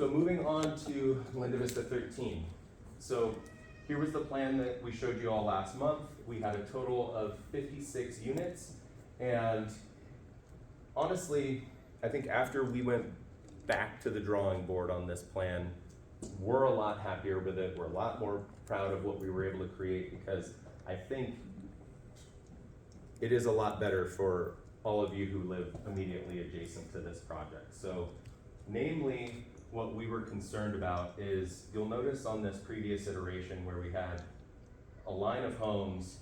So moving on to Linda Vista 13. So here was the plan that we showed you all last month. We had a total of 56 units, and honestly, I think after we went back to the drawing board on this plan, we're a lot happier with it. We're a lot more proud of what we were able to create, because I think it is a lot better for all of you who live immediately adjacent to this project. So namely, what we were concerned about is, you'll notice on this previous iteration where we had a line of homes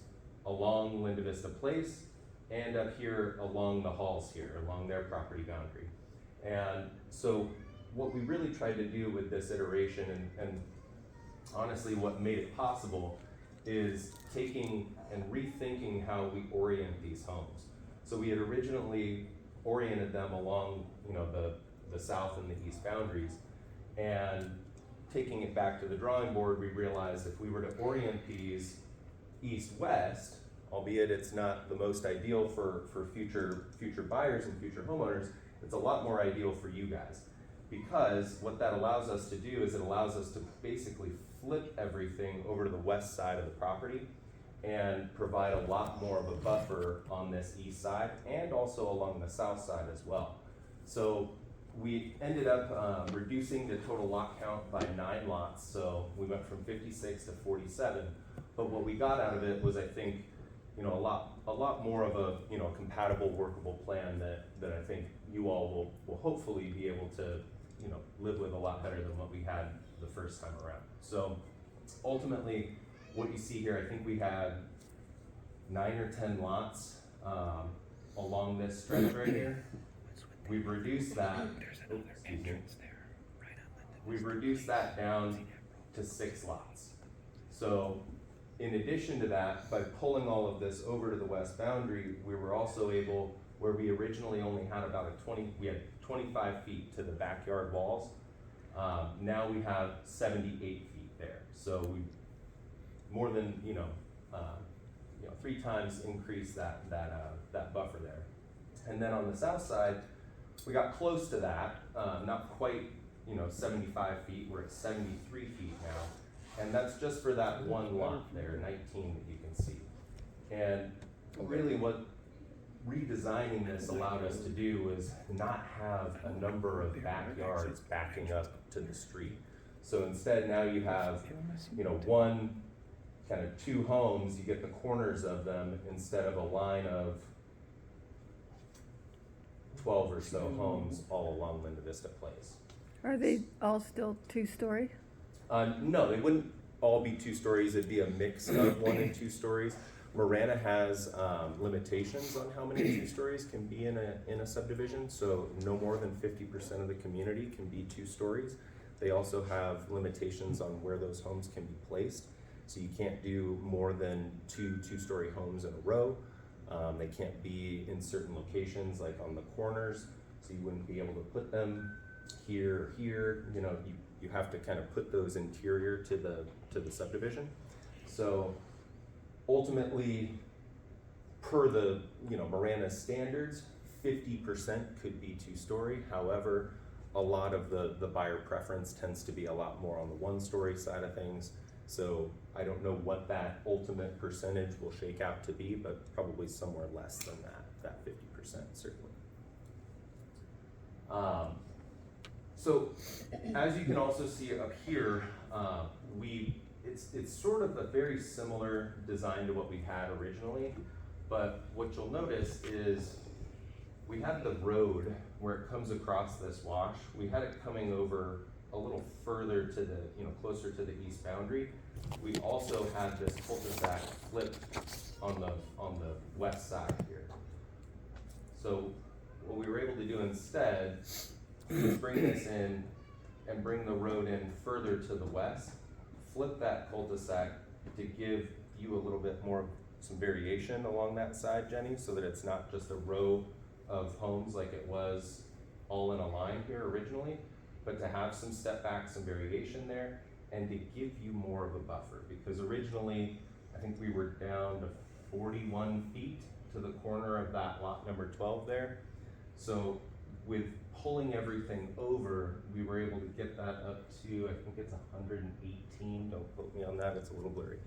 along Linda Vista Place and up here along the halls here, along their property boundary. And so what we really tried to do with this iteration, and honestly what made it possible, is taking and rethinking how we orient these homes. So we had originally oriented them along, the south and the east boundaries, and taking it back to the drawing board, we realized if we were to orient these east-west, albeit it's not the most ideal for future buyers and future homeowners, it's a lot more ideal for you guys. Because what that allows us to do is it allows us to basically flip everything over to the west side of the property and provide a lot more of a buffer on this east side and also along the south side as well. So we ended up reducing the total lot count by 9 lots. So we went from 56 to 47. But what we got out of it was, I think, a lot more of a compatible, workable plan that I think you all will hopefully be able to live with a lot better than what we had the first time around. So ultimately, what you see here, I think we had 9 or 10 lots along this stretch right here. We've reduced that. We've reduced that down to 6 lots. So in addition to that, by pulling all of this over to the west boundary, we were also able, where we originally only had about we had 25 feet to the backyard walls. Now we have 78 feet there. So we more than 3 times increased that buffer there. And then on the south side, we got close to that, not quite 75 feet. We're at 73 feet now, and that's just for that one lot there, 19 that you can see. And really, what redesigning this allowed us to do was not have a number of backyards backing up to the street. So instead, now you have one, kind of 2 homes. You get the corners of them instead of a line of 12 or so homes all along Linda Vista Place. Are they all still 2-story? No, they wouldn't all be 2 stories. It'd be a mix of 1 and 2 stories. Marana has limitations on how many 2 stories can be in a subdivision. So no more than 50% of the community can be 2 stories. They also have limitations on where those homes can be placed. So you can't do more than 2 2-story homes in a row. They can't be in certain locations, like on the corners, so you wouldn't be able to put them here or here. You have to kind of put those interior to the subdivision. So ultimately, per the Marana standards, 50% could be 2-story. However, a lot of the buyer preference tends to be a lot more on the 1-story side of things. So I don't know what that ultimate percentage will shake out to be, but probably somewhere less than that 50% certainly. So as you can also see up here, it's sort of a very similar design to what we had originally, but what you'll notice is we had the road where it comes across this wash. We had it coming over a little further to the, closer to the east boundary. We also had this cul-de-sac flipped on the west side here. So what we were able to do instead is bring this in and bring the road in further to the west, flip that cul-de-sac to give you a little bit more, some variation along that side, Jenny, so that it's not just a row of homes like it was all in a line here originally, but to have some step back, some variation there, and to give you more of a buffer. Because originally, I think we were down to 41 feet to the corner of that lot number 12 there. So with pulling everything over, we were able to get that up to, I think it's 118, don't quote me on that, it's a little blurry.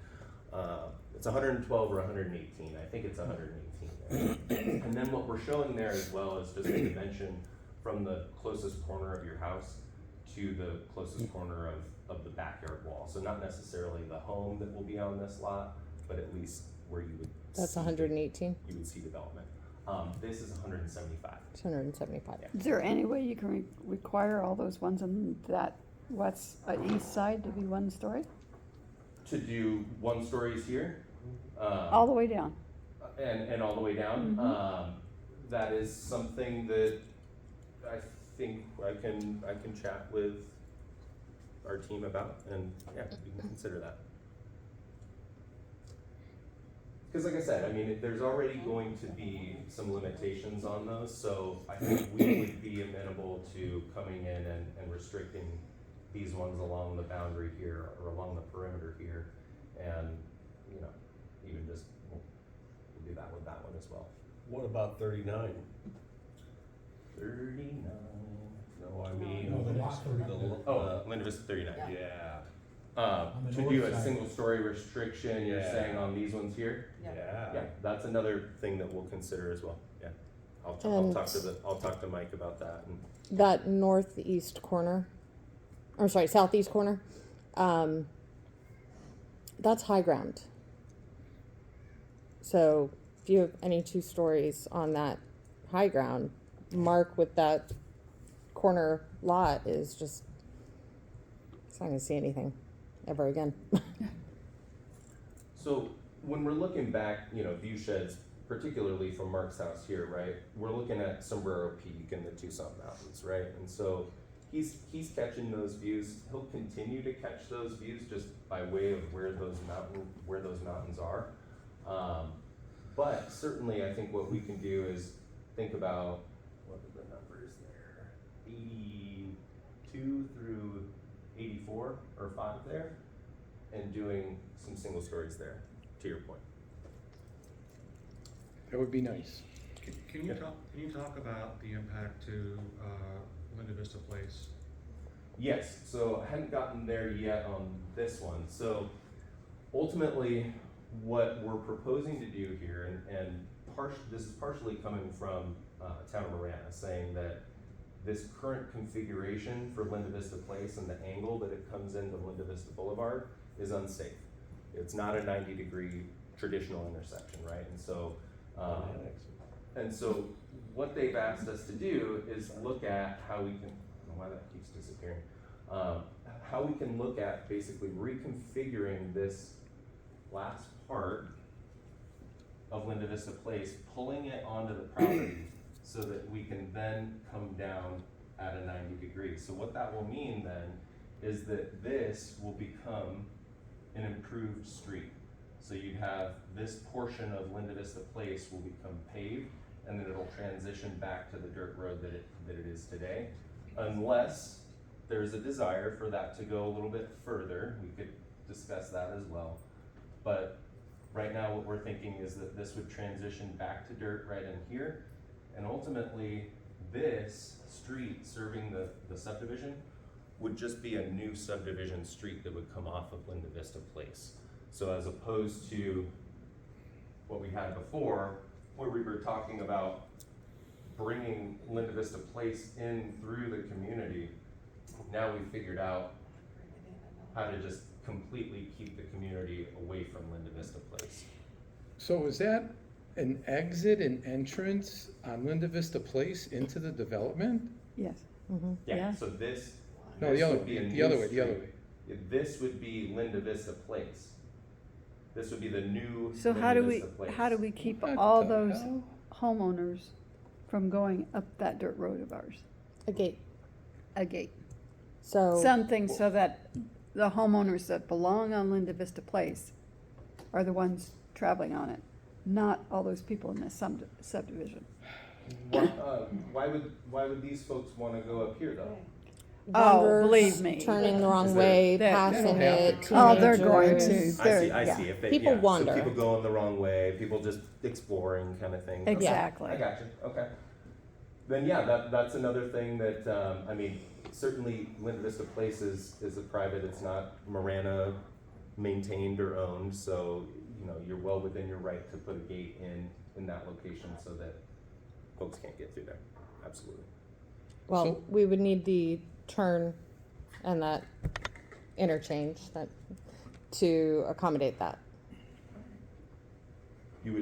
It's 112 or 118, I think it's 118 there. And then what we're showing there as well is just a dimension from the closest corner of your house to the closest corner of the backyard wall. So not necessarily the home that will be on this lot, but at least where you would That's see 118, you would see development. This is 175. it's 175. Yeah. Is there any way you can require all those ones on that east side to be one story? To do one stories here, All the way down? and all the way down. Mhm. That is something that I think I can chat with our team about, and yeah, we can consider that. Because like I said, I mean, there's already going to be some limitations on those, so I think we would be amenable to coming in and restricting these ones along the boundary here, or along the perimeter here, and, you know, even just, we'll do that with that one as well. What about 39? 39, no, I mean. No, the lot 39. Linda Vista 39, yeah. On the To north do a side. single story restriction, you're Yeah. saying on these ones here? Yeah, that's another thing that we'll consider as well, yeah. I'll talk to Mike about that, and That northeast corner, or sorry, southeast corner, that's high ground. So if you have any 2 stories on that high ground, mark with that corner lot is just, it's not gonna see anything ever again. So when we're looking back, you know, view sheds, particularly from Mark's house here, right? We're looking at Sombrero Peak and the Tucson Mountains, right? And so he's catching those views. He'll continue to catch those views just by way of where those mountains are. But certainly, I think what we can do is think about what are the numbers there? 82 through 84 or 5 there, and doing some single stories there, to your point. That would be nice. Can you talk about the impact to Linda Vista Place? Yes, so I hadn't gotten there yet on this one. So ultimately, what we're proposing to do here, and this is partially coming from Town of Marana, saying that this current configuration for Linda Vista Place and the angle that it comes into Linda Vista Boulevard is unsafe. It's not a 90-degree traditional intersection, right? And so what they've asked us to do is look at how we can, I don't know why that keeps disappearing, how we can look at basically reconfiguring this last part of Linda Vista Place, pulling it onto the property so that we can then come down at a 90 degrees. So what that will mean then is that this will become an improved street. So you'd have this portion of Linda Vista Place will become paved, and then it'll transition back to the dirt road that it is today. Unless there's a desire for that to go a little bit further, we could discuss that as well. But right now what we're thinking is that this would transition back to dirt right in here, and ultimately this street serving the subdivision would just be a new subdivision street that would come off of Linda Vista Place. So as opposed to what we had before, where we were talking about bringing Linda Vista Place in through the community, now we've figured out how to just completely keep the community away from Linda Vista Place. So is that an exit and entrance on Linda Vista Place into the development? Yes. Yeah, Yeah. so this No, the other would be a way, new the other way, the street. other way. This would be Linda Vista Place. This would be the new So Linda how do Vista Place. we keep What all the those hell? homeowners from going up that dirt road of ours? A gate. A gate. So Something so that the homeowners that belong on Linda Vista Place are the ones traveling on it, not all those people in this subdivision. Why would these folks wanna go up here though? Oh, wanderers believe me. turning the wrong Is way, that- passing They it. don't have Oh, they're going teenagers. to. I yeah. see, if they, People yeah, wander. so people going the wrong way, people just exploring kind of thing. Okay, Exactly. I got you, okay. then yeah, that's another thing that, I mean, certainly Linda Vista Place is a private, it's not Marana maintained or owned, so, you know, you're well within your right to put a gate in that location so that folks can't get through there, absolutely. Well, So- we would need the turn and that interchange that, to accommodate that. You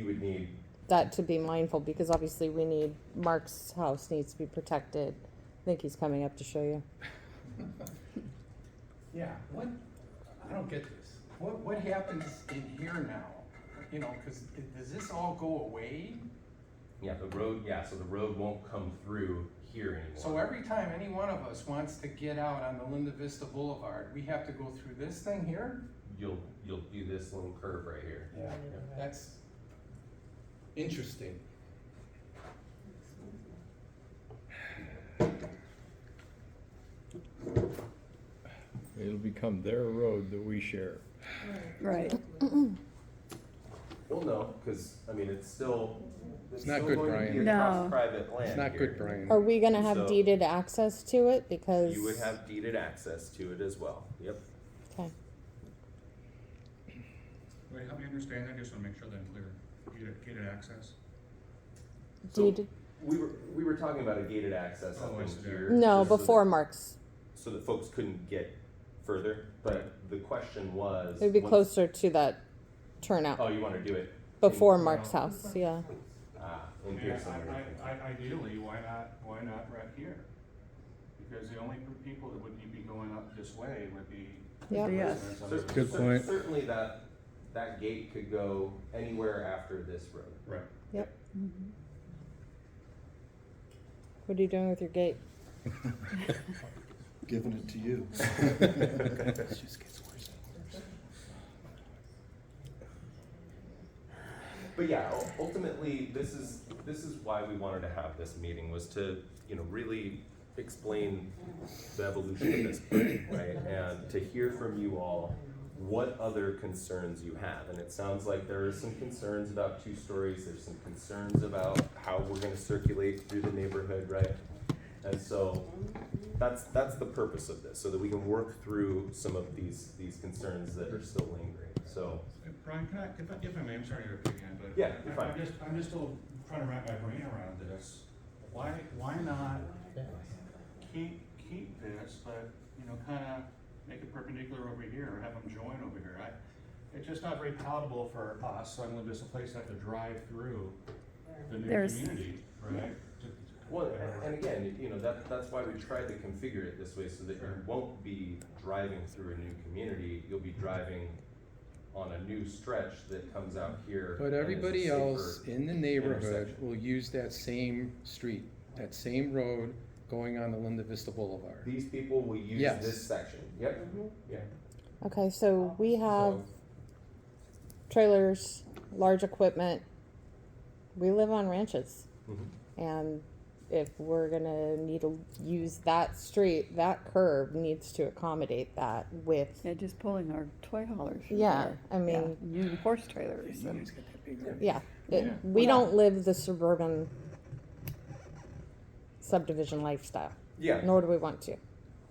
would need, That to be mindful, because obviously we need, Mark's house needs to be protected. I think he's coming up to show you. Yeah, I don't get this. What happens in here now? You know, cause does this all go away? yeah, the road won't come through here anymore. So every time any one of us wants to get out on the Linda Vista Boulevard, we have to go through this thing here? You'll do this little curve right here. Yeah, that's interesting. It'll become their road that we share. Right. Well, no, because, I mean, it's still not still good, going to be Brian. across No. private land It's not here. good, Brian. Are we gonna have So- deeded access to it? Because. You would have deeded access to it as well, yep. Okay. Wait, help me understand that, just wanna make sure that I'm clear. Gated access? So Deeded, we were talking about a gated access Oh, up I in see. here. no, just so before that- Mark's. So that folks couldn't get further, but the question was. It would be once- closer to that turnout, Oh, you wanna do it? before in- Mark's house, yeah. In here somewhere. Ideally, why not right here? Because the only people that would be going up this way would be. Yeah. Yes. residents of Cer- the- Good cer- point. Certainly that gate could go anywhere after this road. Right. Yep. What are you doing with your gate? Giving it to you. But yeah, ultimately, this is why we wanted to have this meeting, was to, you know, really explain the evolution of this plan, right? And to hear from you all what other concerns you have. And it sounds like there are some concerns about 2 stories, there's some concerns about how we're gonna circulate through the neighborhood, right? And so that's the purpose of this, so that we can work through some of these concerns that are still lingering, so. Brian, can I, if I may, I'm sorry to repeat again, but. Yeah, you're fine. I'm just still trying to wrap my brain around this. Why not keep this, but, you know, kinda make it perpendicular over here, or have them join over here? It's just not very palatable for us, so I'm gonna just a place to have to drive through the new There's- community, right? Well, and again, you know, that's why we tried to configure it this way, so that you won't be driving through a new community, you'll be driving on a new stretch that comes out here. But and is a everybody safer else in the neighborhood intersection. will use that same street, that same road going on the Linda Vista Boulevard. These people will use Yes. this section, yep, yeah. Okay, so we have So- trailers, large equipment. We live on ranches, Mhm. and if we're gonna need to use that street, that curb needs to accommodate that with, Yeah, just pulling our toy haulers. from Yeah, there. I mean- Yeah, and horse trailers and. yeah. Yeah. We don't live the suburban subdivision lifestyle, Yeah, nor do we want to.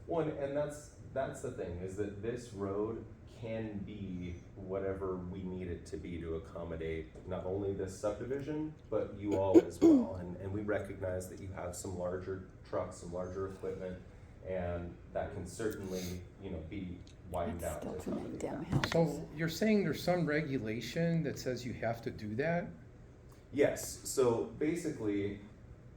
well, and that's the thing, is that this road can be whatever we need it to be to accommodate not only this subdivision, but you all as well. And we recognize that you have some larger trucks, some larger equipment, and that can certainly, you know, be widened That's out. still to too many accommodate damn that. houses. So you're saying there's some regulation that says you have to do that? Yes, so basically,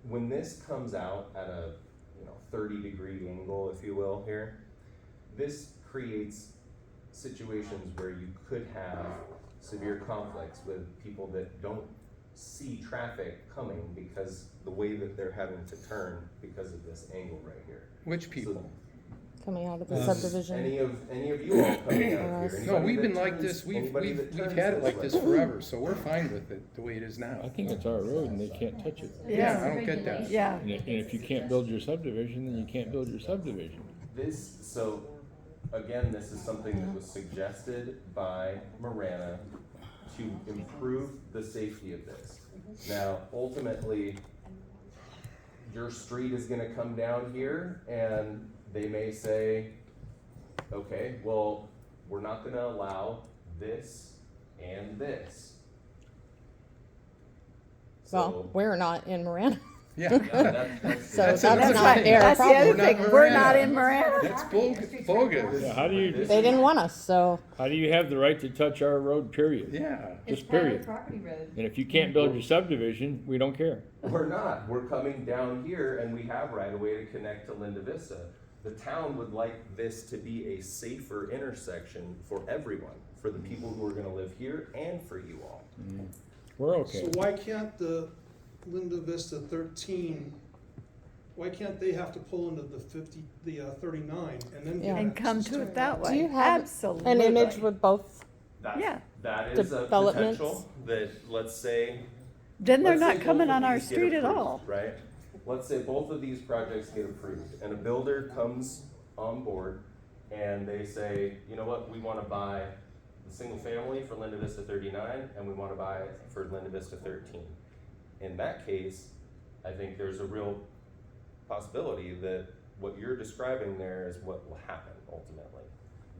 when this comes out at a, you know, 30-degree angle, if you will, here, this creates situations where you could have severe conflicts with people that don't see traffic coming because the way that they're having to turn because of this angle right here. Which people? Coming out of the This- subdivision. Any of you all coming out here. No, anybody we've that been like turns- this, anybody that we've turns had it like way. this forever, so we're fine with it, the way it is now. I think it's our road and they can't touch it. Yeah, I don't get that. Yeah, And if you can't build your subdivision, then you can't build your subdivision. So, again, this is something that was suggested by Marana to improve the safety of this. Now, ultimately, your street is gonna come down here, and they may say, okay, well, we're not gonna allow this and this. Well, So, we're not in Marana. Yeah. no, that's So That's that's another not thing. their That's the problem. other We're thing, not we're not Marana. in Marana. That's bogus. Yeah, how do you, They didn't want us, so how do you have the right to touch our road, period? Yeah. Just period. property road. And if you can't build your subdivision, we don't care. We're not, we're coming down here and we have right of way to connect to Linda Vista. The town would like this to be a safer intersection for everyone, for the people who are gonna live here and for you all. We're okay. So why can't the Linda Vista 13, why can't they have to pull into the 39 and then? Yeah. get And come access to it that do way, you have absolutely. an image with both? Yeah. That is a Developments. potential that, let's say. Then they're let's say not coming both of on our these get street at approved, all. Right? Let's say both of these projects get approved and a builder comes on board and they say, you know what, we wanna buy the single family for Linda Vista 39 and we wanna buy it for Linda Vista 13. In that case, I think there's a real possibility that what you're describing there is what will happen ultimately.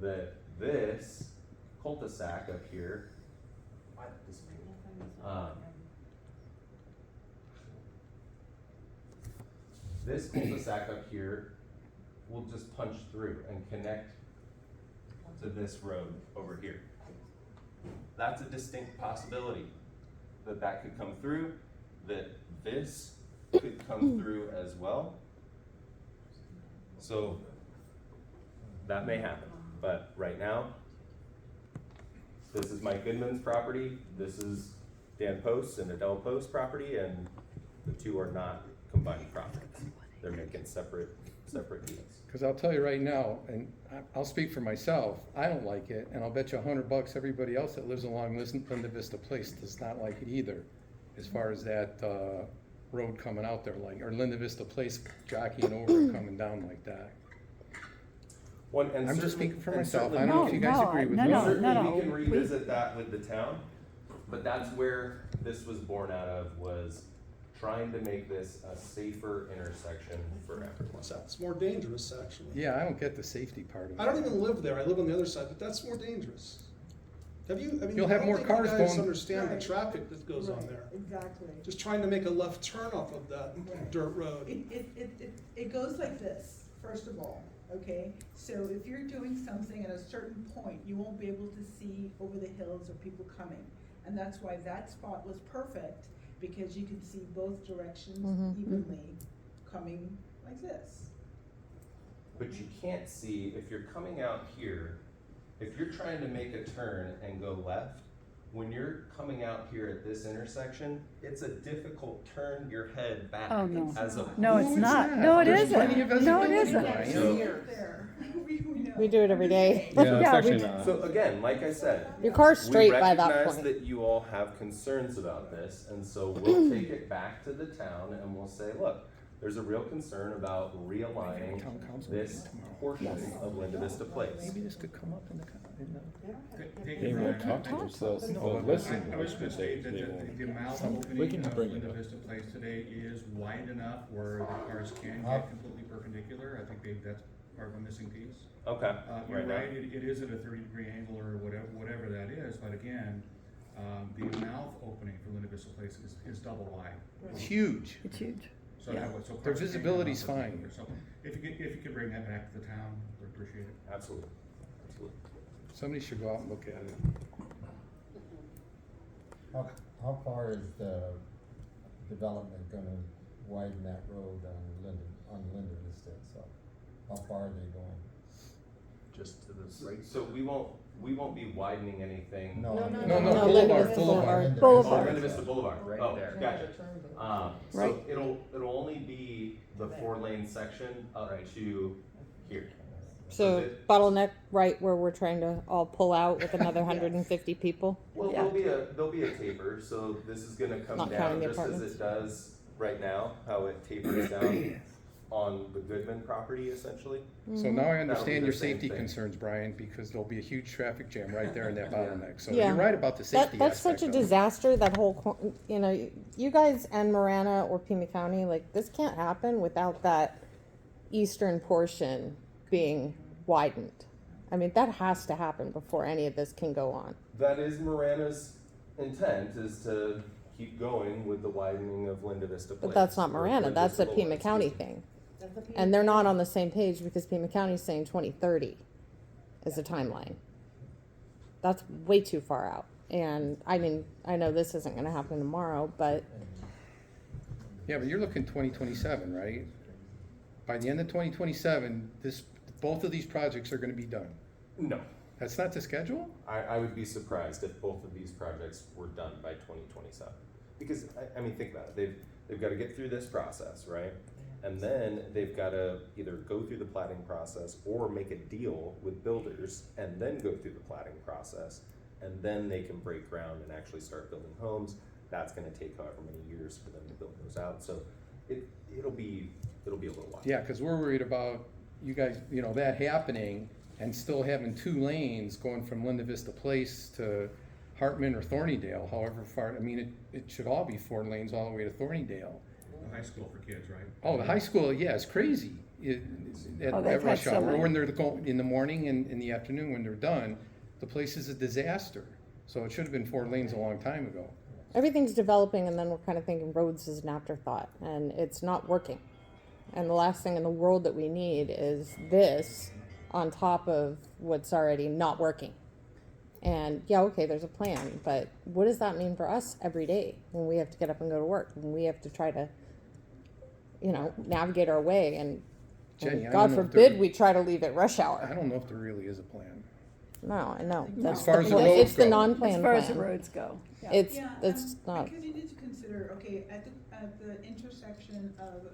That this cul-de-sac up here, why did this this cul-de-sac up here will just punch through and connect to this road over here. That's a distinct possibility, that that could come through, that this could come through as well. So that may happen, but right now, this is Mike Goodman's property, this is Dan Post's and Adele Post's property, and the two are not combined properties. They're making separate deals. Because I'll tell you right now, and I'll speak for myself, I don't like it, and I'll bet you $100 everybody else that lives along Linda Vista Place does not like it either, as far as that road coming out there, like, or Linda Vista Place jockeying over and coming down like that. I'm just speaking for myself, I don't know if you guys No, agree with no, me. no. Certainly, we can revisit that with the town, but that's where this was born out of, was trying to make this a safer intersection for everyone. It's more dangerous, actually. Yeah, I don't get the safety part of it. I don't even live there, I live on the other side, but that's more dangerous. Have you, I mean, You'll I have don't more think you cars guys going- understand the Right. traffic that goes on Right, there. Exactly. Just trying to make a left turn off of that dirt road. It goes like this, first of all, okay? So if you're doing something at a certain point, you won't be able to see over the hills or people coming. And that's why that spot was perfect, because you can see both directions evenly coming like this. But you can't see, if you're coming out here, if you're trying to make a turn and go left, when you're coming out here at this intersection, it's a difficult turn your head back. Oh, no. As a No, it's not. No, it There's plenty isn't. of No, it visibility, isn't. Ryan. So- There. We know. We do it every day. Yeah, Yeah, it's we actually do. not. So again, like I said, Your car's straight we by that recognize point. that you all have concerns about this, and so we'll take it back to the town and we'll say, look, there's a real concern about realigning Town council this meeting tomorrow. portion of Linda Vista Place. Maybe this could come up in the. They won't talk to themselves, they'll listen I to was us, gonna but say they that won't. the mouth We can opening bring of it Linda up. Vista Place today is wide enough where the cars can get completely perpendicular. I think that's part of a missing piece. Okay, You're right now. right, it is at a 30-degree angle or whatever that is, but again, the mouth opening for Linda Vista Place is double wide. It's huge. It's huge. So Yeah. that way- so Their cars can get visibility's perpendicular. fine. So if you could bring that back to the town, we'd appreciate it. Absolutely, absolutely. Somebody should go out and look at it. How far is the development gonna widen that road on Linda Vista itself? How far are they going? Just to the right. So we won't be widening anything. No, No, No, Linda Boulevard, Vista Boulevard. Boulevard. Oh, Linda Vista Boulevard. Oh, gotcha. So Right. it'll only be the 4-lane section up to here. So it- bottleneck right where we're trying to all pull out with another 150 people. Well, Yeah. there'll be a taper, so this is gonna come Not down counting the just as apartments. it does right now, how it tapers down. on the Goodman property essentially. So now I That'll be understand the your same safety thing. concerns, Brian, because there'll be a huge traffic jam right there in that Yeah. bottleneck. So Yeah. you're right about the safety That's such aspect a of it. disaster, that whole, you know, you guys and Marana or Pima County, like, this can't happen without that eastern portion being widened. I mean, that has to happen before any of this can go on. That is Marana's intent, is to keep going with the widening of Linda Vista Place. But that's not or Marana, Linda that's a Vista Pima Boulevard, County excuse me. thing. And they're not on the same page because Pima County's saying 2030 is the timeline. That's way too far out. And I mean, I know this isn't gonna happen tomorrow, but Yeah, but you're looking 2027, right? By the end of 2027, both of these projects are gonna be done. No, That's not the schedule? I would be surprised if both of these projects were done by 2027. Because, I mean, think about it, they've got to get through this process, right? And then they've got to either go through the plating process or make a deal with builders and then go through the plating process. And then they can break ground and actually start building homes. That's gonna take however many years for them to build those out. So it'll be a little while. Yeah, because we're worried about you guys, you know, that happening and still having 2 lanes going from Linda Vista Place to Hartman or Thornydale, however far. I mean, it should all be 4 lanes all the way to Thornydale. The high school for kids, right? Oh, the high school, yeah, it's crazy. Oh, At they've had rush so hour, many. or when they're going, in the morning and in the afternoon when they're done, the place is a disaster. So it should have been 4 lanes a long time ago. everything's developing and then we're kind of thinking roads is an afterthought and it's not working. And the last thing in the world that we need is this on top of what's already not working. And yeah, okay, there's a plan, but what does that mean for us every day when we have to get up and go to work, when we have to try to, you know, navigate our way and Jenny, I God don't know if forbid there- we try to leave at rush I hour. don't know if there really is a plan. No, I know. As That's far as the plan. roads It's the go. non-plan As far as the plan. roads go, yeah. It's Yeah, not. because you need to consider, okay, at the intersection of,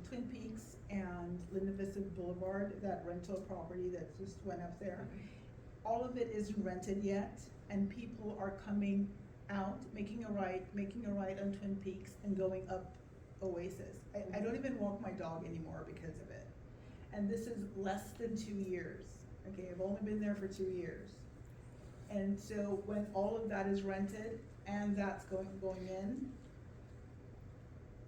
Twin Peaks and Linda Vista Boulevard, that rental property that just went up there, all of it isn't rented yet, and people are coming out, making a right on Twin Peaks and going up Oasis. I don't even walk my dog anymore because of it. And this is less than 2 years, okay, I've only been there for 2 years. And so when all of that is rented and that's going in,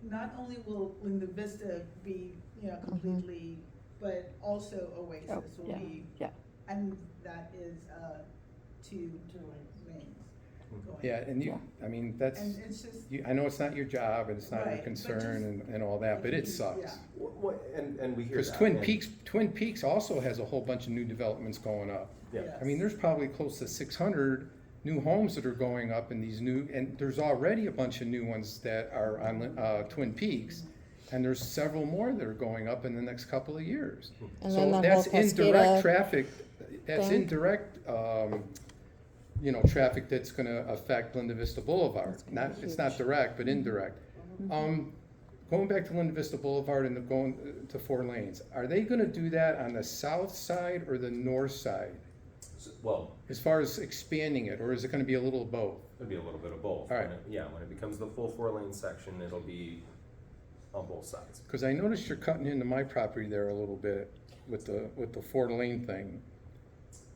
not only will Linda Vista be, you know, completely, but also Oasis Oh, will yeah, be, yeah. and that is, 2 lanes going. Yeah, and you, I mean, that's, And it's just, I know it's not your job and it's not your Right, but concern just- and all that, but it Yeah. sucks. And we hear Because that. Twin Peaks also has a whole bunch of new developments going up. Yeah. yes. I mean, there's probably close to 600 new homes that are going up in these new, and there's already a bunch of new ones that are on Twin Peaks. And there's several more that are going up in the next couple of years. And So then the that's whole indirect Cascada traffic, that's thing. indirect, you know, traffic that's gonna affect Linda Vista Boulevard. It's not direct, but indirect. Going back to Linda Vista Boulevard and going to 4 lanes, are they gonna do that on the south side or the north side? Well, As far as expanding it, or is it gonna be a little of both? it'll be a little bit of both. All right. When it becomes the full 4-lane section, it'll be on both sides. Cause I noticed you're cutting into my property there a little bit with the 4-lane thing.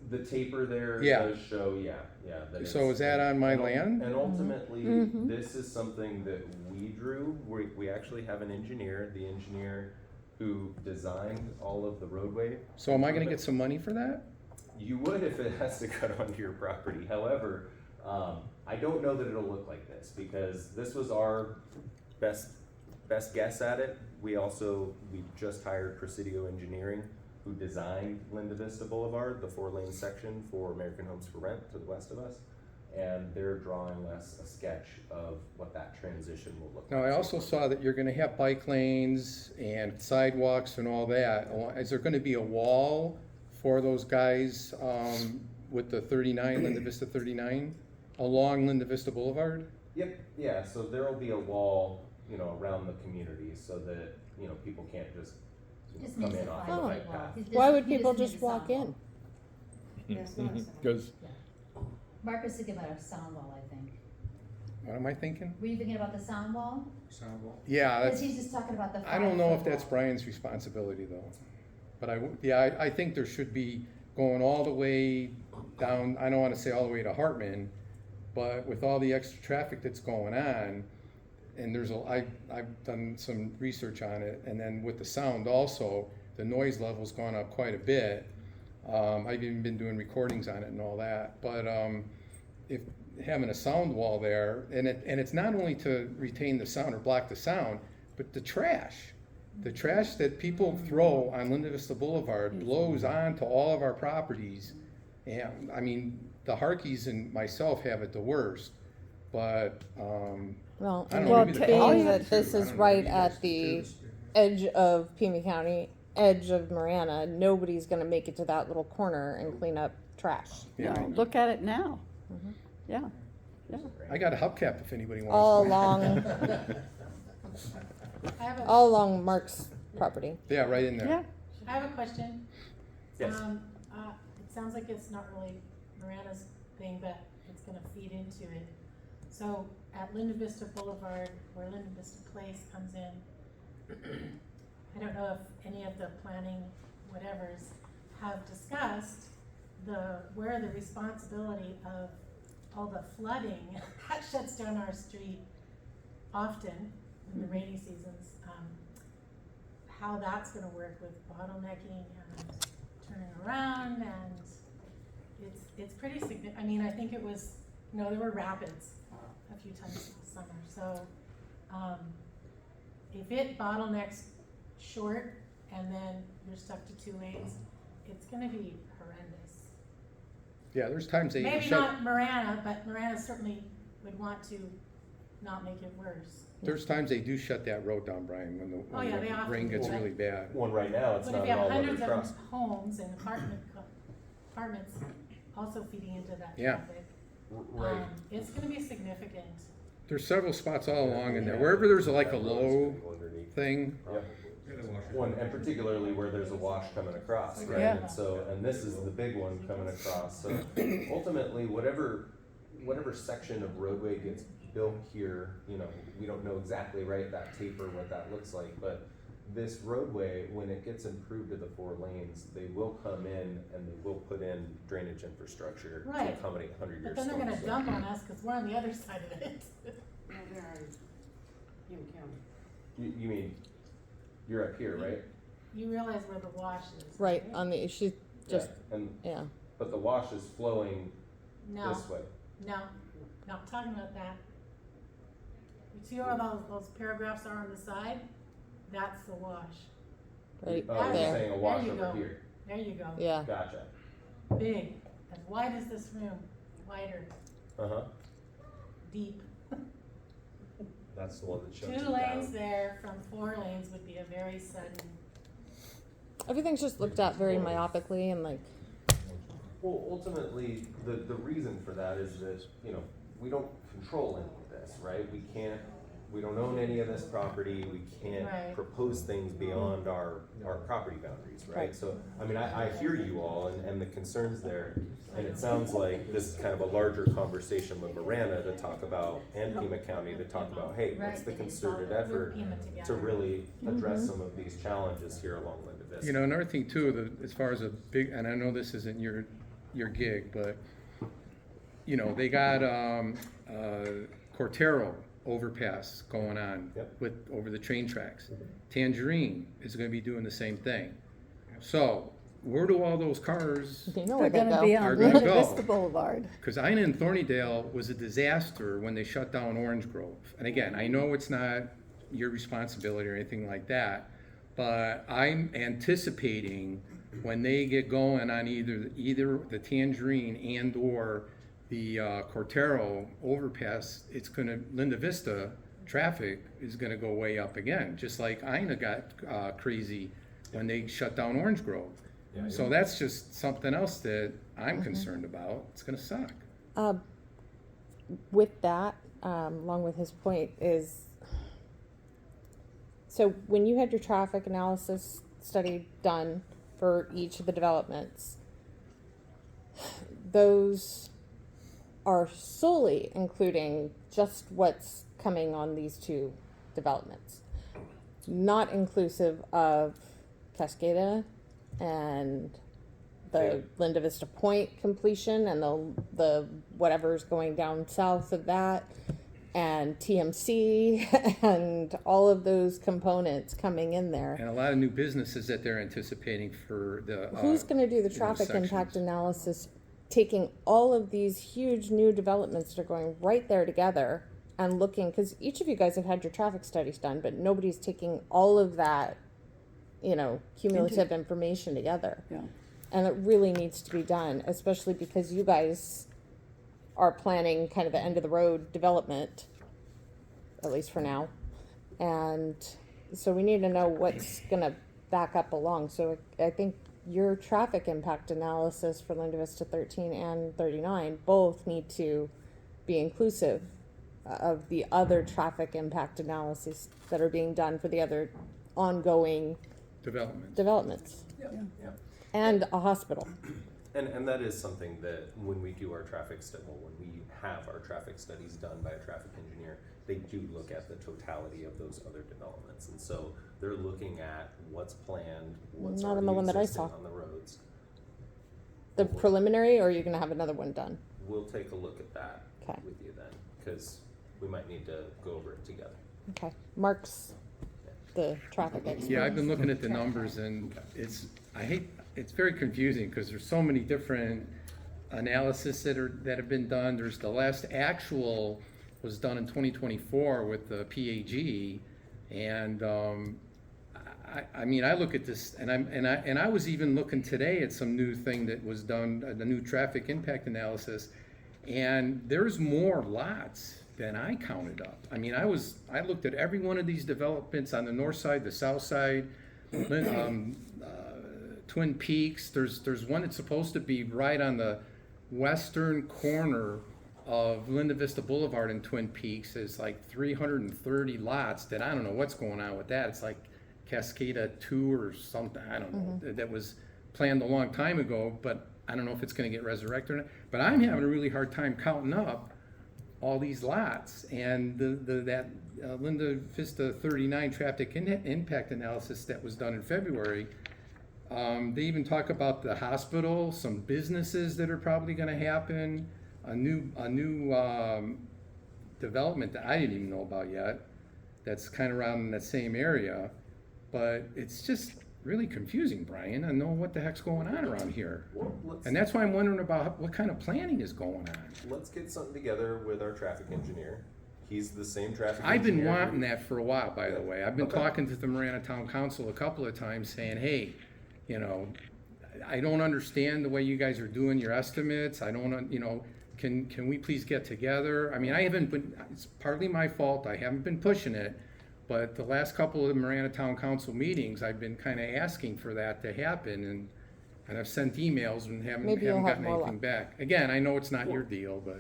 The taper there Yeah. does show, that So it's- is that on my and ul- land? And ultimately, Mhm. this is something that we drew. We actually have an engineer, the engineer who designed all of the roadway. So am I gonna get some money for that? You would if it has to cut onto your property. However, I don't know that it'll look like this because this was our best guess at it. We just hired Presidio Engineering, who designed Linda Vista Boulevard, the 4-lane section for American Homes for Rent to the west of us. And they're drawing us a sketch of what that transition will look like. Now, I also saw that you're gonna have bike lanes and sidewalks and all that. Is there gonna be a wall for those guys, with the 39, Linda Vista 39, along Linda Vista Boulevard? Yep, yeah, so there'll be a wall, around the community so that, people can't just Just come needs in to off find the Oh. bike path. Why would people just walk in? There's not a sign. Because Mark was thinking about a sound wall, I think. What am I thinking? Were you thinking about the sound wall? Sound wall. Yeah, Because that's, he's just talking about the I don't know if 5-foot that's wall. Brian's responsibility though. But I think there should be going all the way down, I don't wanna say all the way to Hartman, but with all the extra traffic that's going on, and I've done some research on it, and then with the sound also, the noise level's gone up quite a bit. I've even been doing recordings on it and all that, but, if having a sound wall there, and it's not only to retain the sound or block the sound, but the trash. The trash that people throw on Linda Vista Boulevard blows onto all of our properties. And, I mean, the Harkeys and myself have it the worst, but, Well, I and don't know, then maybe the being county that does this too. I is don't know, right maybe you at guys the do. edge of Pima County, edge of Marana, nobody's gonna make it to that little corner and clean up trash. Yeah, No, look at it now. Mhm. Yeah, yeah. I got a hubcap if anybody wants. All one. along, I have a, all along Mark's property. Yeah, right in there. Yeah, I have a question. Yes. It sounds like it's not really Miranda's thing, but it's gonna feed into it. So at Linda Vista Boulevard, where Linda Vista Place comes in, I don't know if any of the planning whatevers have discussed where the responsibility of all the flooding that shuts down our street often in the rainy seasons, how that's gonna work with bottlenecking and turning around, and it's pretty significant. I mean, I think it was, there were rapids a few times this summer, so, if it bottlenecks short and then you're stuck to 2 lanes, it's gonna be horrendous. Yeah, there's times they Maybe shut, not Marana, but Marana certainly would want to not make it worse. there's times they do shut that road down, Brian, when Oh, yeah, they the often rain gets do. really bad. One right now, it's But not if you an have all-weather hundreds truck. of homes and apartments also feeding into that Yeah. traffic, Right. it's gonna be significant. There's several spots all along in there, wherever there's like a low thing, Yep. Yeah, the washer. One, and particularly where there's a wash coming across, right? Yeah. And so, and this is the big one coming across, so ultimately, whatever section of roadway gets built here, we don't know exactly, right, that taper, what that looks like, but this roadway, when it gets improved to the 4 lanes, they will come in and they will put in drainage infrastructure to Right. accommodate 100-year But storms. then they're gonna dump on us, cause we're on the other side of it. You mean, you're up here, right? You realize where the wash is. Right, on the, she's just, Yeah, and, yeah. but the wash is flowing No, this way. no, not talking about that. You see where those paragraphs are on the side? That's the wash. Right Oh, you're there. saying a wash There you over go. here, There you go. Yeah, gotcha, Big, as wide as this room, wider, uh-huh, deep. that's the one that shows 2 you down. lanes there from 4 lanes would be a very sudden. everything's just looked at very myopically and like, Well, ultimately, the reason for that is that, we don't control any of this, right? We don't own any of this property, we can't Right. propose things beyond our property boundaries, right? Right. So, I mean, I hear you all and the concerns there, and it sounds like this is kind of a larger conversation with Marana to talk about, and Pima County to talk about, hey, what's the concerted effort to really address some of these challenges here along Linda Vista? another thing too, as far as a big, and I know this isn't your gig, but, they got, Cortero overpass going on Yep. over the train tracks. Tangerine is gonna be doing the same thing. So, where do all those cars, you know they're where they gonna be go. Are on gonna Linda go. Vista Boulevard. because Ina and Thornydale was a disaster when they shut down Orange Grove. And again, I know it's not your responsibility or anything like that, but I'm anticipating when they get going on either the Tangerine and or the Cortero overpass, Linda Vista traffic is gonna go way up again, just like Ina got crazy when they shut down Orange Grove. Yeah, So that's just something else that I'm concerned about. It's gonna suck. With that, along with his point is, so when you had your traffic analysis study done for each of the developments, those are solely including just what's coming on these two developments, not inclusive of Cascada and the Okay. Linda Vista Point completion and the whatever's going down south of that, and TMC and all of those components coming in there. And a lot of new businesses that they're anticipating for the. Who's going to do the those traffic impact sections. analysis, taking all of these huge new developments that are going right there together and looking, because each of you guys have had your traffic studies done, but nobody's taking all of that, cumulative information together. Yeah. And it really needs to be done, especially because you guys are planning kind of the end of the road development, at least for now. And so we need to know what's gonna back up along. So I think your traffic impact analysis for Linda Vista 13 and 39 both need to be inclusive of the other traffic impact analyses that are being done for the other ongoing developments. Yeah. And a hospital. And that is something that when we do our traffic when we have our traffic studies done by a traffic engineer, they do look at the totality of those other developments. And so they're looking at what's planned, what's Not on the already one that I existing saw. on the roads. The preliminary, or are you gonna have another one done? We'll take a look at that Okay. with you then, because we might need to go over it together. Okay, Mark's the traffic expert. Yeah, I've been looking at the numbers and it's very confusing because there's so many different analysis that have been done. There's the last actual was done in 2024 with the PAG, and I mean I look at this and I was even looking today at some new thing that was done, the new traffic impact analysis, and there's more lots than I counted up. I mean I looked at every one of these developments on the north side, the south side, Twin Peaks. There's one that's supposed to be right on the western corner of Linda Vista Boulevard in Twin Peaks. It's like 330 lots that I don't know what's going on with that. It's like Cascada 2 or something. I don't know. That was planned a long time ago, but I don't know if it's going to get resurrected or not. But I'm having a really hard time counting up all these lots, and that Linda Vista 39 traffic impact analysis that was done in February. They even talk about the hospital, some businesses that are probably going to happen, a new development that I didn't even know about yet. That's kind of around in that same area, but it's just really confusing, Brian. I know what the heck's going on around here, and that's why I'm wondering about what kind of planning is going on. Let's get something together with our traffic engineer. He's the same traffic I've been engineer. wanting that for a while, by the way. I've been Okay. talking to the Marana Town Council a couple of times saying, hey, I don't understand the way you guys are doing your estimates. I don't, can we please get together? I mean, it's partly my fault. I haven't been pushing it. But the last couple of Marana Town Council meetings, I've been kind of asking for that to happen, and I've sent emails and Maybe you'll haven't have gotten more anything back. Again, I know it's not your deal, but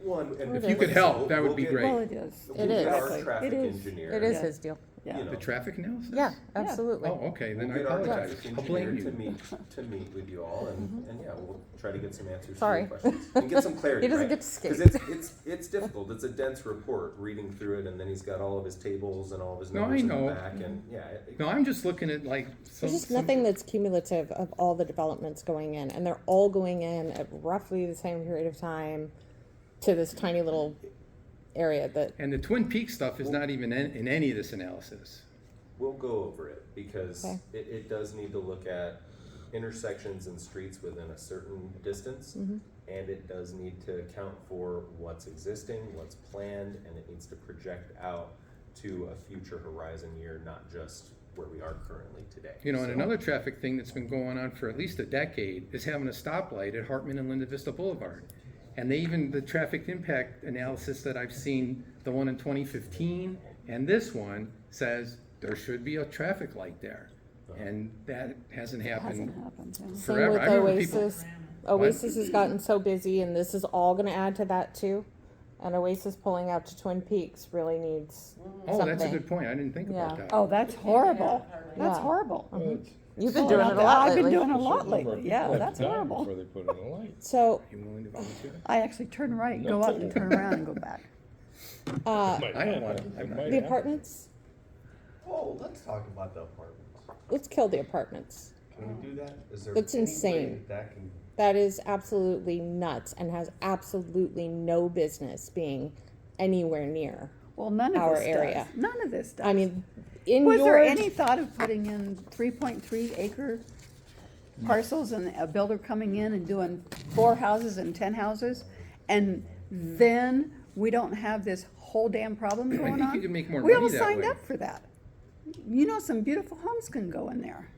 And if you could help, that would be great. Well, it is. We'll It get is. our Exactly. traffic It is. engineer. It is Yeah. his deal. Yeah. You know, The traffic analysis? Yeah, absolutely. Oh, okay, then We'll I get our apologize. traffic I'll blame engineer you. to meet with you all, and yeah, we'll try to get some answers Sorry. to your questions and get some clarity. He doesn't right? get to skate. Because it's difficult. It's a dense report reading through it, and then he's got all of his tables and all of his No, numbers I in the know. back, and yeah. No, I'm just looking at like some. There's just nothing that's cumulative of all the developments going in, and they're all going in at roughly the same period of time to this tiny little area that, And the Twin Peaks stuff is not even in any of this analysis. We'll go over it because Okay. it does need to look at intersections and streets within a certain distance. Mm-hmm. And it does need to account for what's existing, what's planned, and it needs to project out to a future horizon year, not just where we are currently today. And So- another traffic thing that's been going on for at least a decade is having a stoplight at Hartman and Linda Vista Boulevard. And the traffic impact analysis that I've seen, the one in 2015 and this one, says there should be a traffic light there. And that hasn't happened. Hasn't happened, yeah. same Forever. with I remember people- Oasis. Oasis has gotten so busy, and this is all gonna add to that too. And Oasis pulling out to Twin Peaks really needs Oh, something. that's a good point. I didn't think about Yeah. that. Oh, that's horrible. That's Yeah. horrible. Mhm. You've been Pulling doing out it a the- lot I've been lately. doing a A lot certain number of lately, yeah, people have that's to die horrible. Before they put in a light. So, You willing to volunteer? I actually turn right, go up and turn around and go back. Might I don't happen. want- It I'm not- might the happen. apartments, Oh, let's talk about the apartments. let's kill the apartments. Can we do that? Is there That's any way insane. that can? That is absolutely nuts and has absolutely no business being anywhere near. Well, none Our of this area. does, none of this does. I mean, in Was there your, any thought of putting in 3.3 acre parcels and a builder coming in and doing 4 houses and 10 houses? And then we don't have this whole damn problem I going think on? you could make more We money all that signed way. up for that. You know, some beautiful homes can go in there.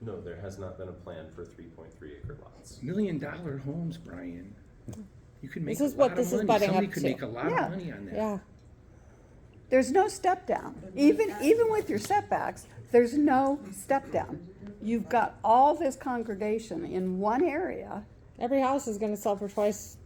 No, there has not been a plan for 3.3 acre lots. $1 million homes, Brian. You could make This a is what lot this of is money. butting Somebody up could to. make a lot Yeah. of money on that. yeah, There's no step down. Even with your setbacks, there's no step down. You've got all this congregation in one area. every house is gonna sell for twice,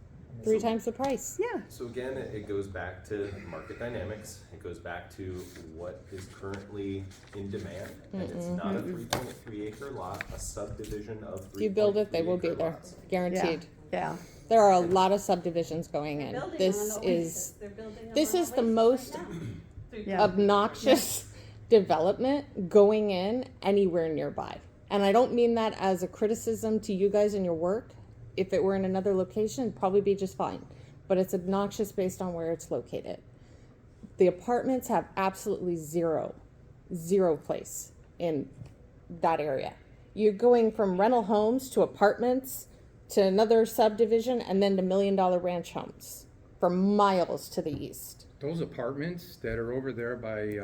3 times the price. Yeah, So again, it goes back to market dynamics. It goes back to what is currently in demand. And it's not a 3.3 acre lot, a subdivision of 3.3 If you build it, they will be acre there, lots. yeah, guaranteed. yeah. There are a lot of subdivisions going in. This is the most Yeah. obnoxious development going in anywhere nearby. And I don't mean that as a criticism to you guys and your work. If it were in another location, it'd probably be just fine. But it's obnoxious based on where it's located. The apartments have absolutely zero place in that area. You're going from rental homes to apartments to another subdivision and then to $1 million ranch homes for miles to the east. Those apartments that are over there by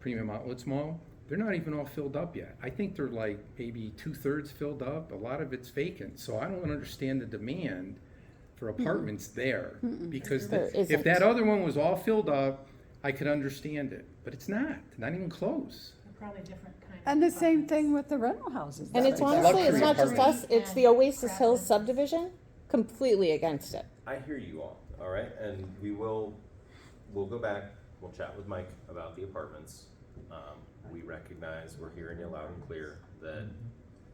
Premium Outlets Mall, they're not even all filled up yet. I think they're like maybe 2/3 filled up. A lot of it's vacant. So I don't understand the demand for apartments there. Because There if isn't. that other one was all filled up, I could understand it. But it's not even close. They're probably different kind of. And the same apartments. thing with the rental houses. And it's Luxury honestly, it's not just apartments. us, it's the Oasis Hills subdivision, completely against it. I hear you all right? And we'll go back, we'll chat with Mike about the apartments. We recognize, we're hearing you loud and clear that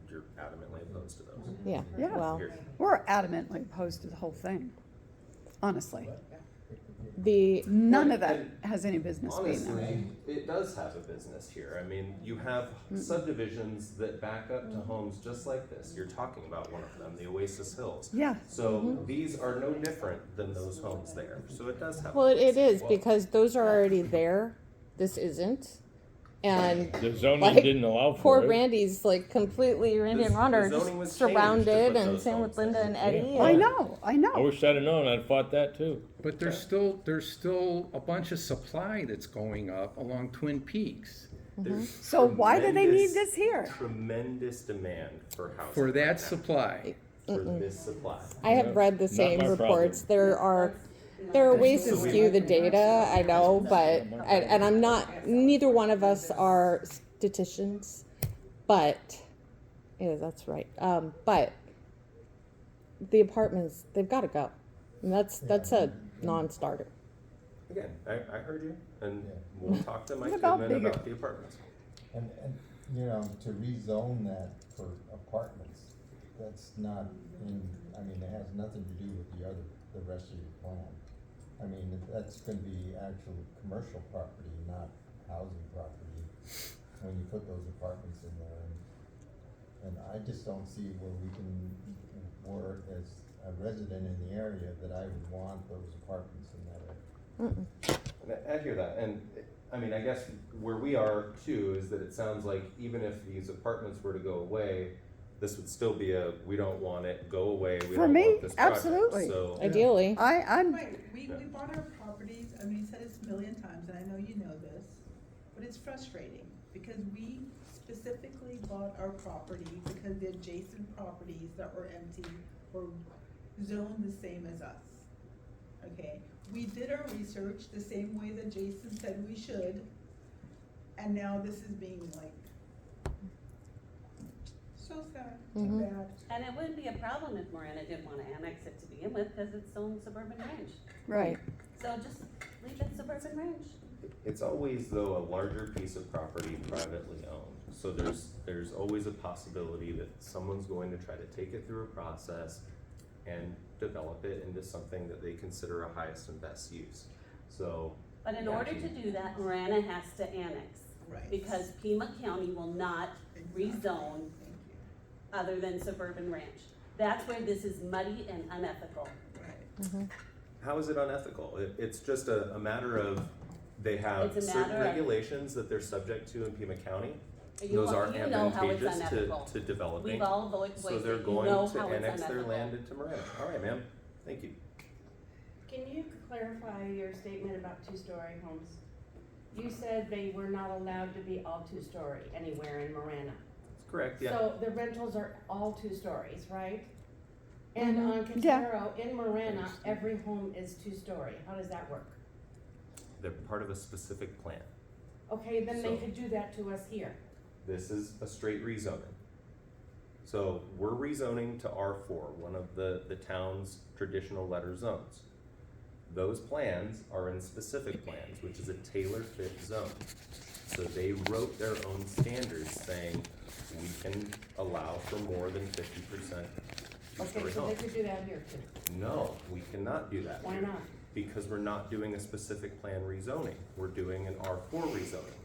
you're adamantly opposed to those. Yeah, Yeah. well, Here. We're adamantly opposed to the whole thing, honestly. the, None of that has any business being there. Honestly, it does have a business here. I mean, you have subdivisions that back up to homes just like this. You're talking about one of them, the Oasis Hills. Yeah, So these are no different than those homes there. So it does have. a well, it business as is, well. because those are already there, this isn't. And The zoning Like, didn't allow poor for it. Randy's like completely, Randy and The Rhonda are zoning was just changed to surrounded, put and those same homes with Linda and there. Eddie. Yeah. I and- know, I I know. wish I'd have known, I'd fought that too. But there's still a bunch of supply that's going up along Twin Peaks. There's So why do they need tremendous- this here? Tremendous demand for housing. For right that now, supply. For this supply. I have read the Not same my reports. problem. There are ways to skew the data, I know, but, and I'm not, neither one of us are statisticians, but, yeah, that's right. But the apartments, they've gotta go. And that's a non-starter. Again, I heard you, and we'll talk to Mike about Goodman bigger? about the apartments. And, you know, to rezone that for apartments, that's not in, I mean, it has nothing to do with the rest of your plan. I mean, that's gonna be actual commercial property, not housing property, when you put those apartments in there. And I just don't see where we can, or as a resident in the area, that I would want those apartments in that area. And I hear that, and I mean, I guess where we are too is that it sounds like even if these apartments were to go away, this would still be we don't want it, go away, we For don't me, want this project. absolutely. So, Ideally, I'm, Right, we bought our properties, I mean, I said this a million times, and I know you know this, but it's frustrating, because we specifically bought our property because the adjacent properties that were empty were zoned the same as us. Okay, we did our research the same way that Jason said we should, and now this is being like, so sad, too bad. And it wouldn't be a problem if Miranda didn't wanna annex it to begin with, cause it's own suburban range. right. So just leave it suburban range. it's always though a larger piece of property privately owned. So there's always a possibility that someone's going to try to take it through a process and develop it into something that they consider a highest and best use. So. But in yeah, order to do that, Marana has to annex. Right. Because Pima County will not rezone Thank you. other than suburban ranch. That's where this is muddy and unethical. Right. How is it unethical? It's just a matter of, they have It's a certain matter of- regulations that they're subject to in Pima County. You Those want- are you know how it's advantageous unethical. to developing. We've all voiced So it, they're you going know to how it's annex their unethical. land into Marana. All right, ma'am, thank you. Can you clarify your statement about two-story homes? You said they were not allowed to be all two-story anywhere in Marana. That's correct, yeah. So the rentals are all two stories, right? And on Yeah. Cotero, in Marana, every home is two-story. How does that work? They're part of a specific plan. Okay, then they So- could do that to us here. This is a straight rezoning. So we're rezoning to R4, one of the town's traditional letter zones. Those plans are in specific plans, which is a tailor-fit zone. So they wrote their own standards saying, we can allow for more than 50% Okay, two-story so they homes. could do that here too. No, we cannot do that. Why here, not? Because we're not doing a specific plan rezoning. We're doing an R4 rezoning.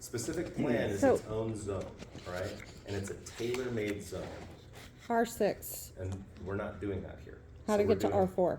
Specific plan is So- its own zone, right? And it's a tailor-made zone, R6, and we're not doing that here. how So to we're get to doing- R4?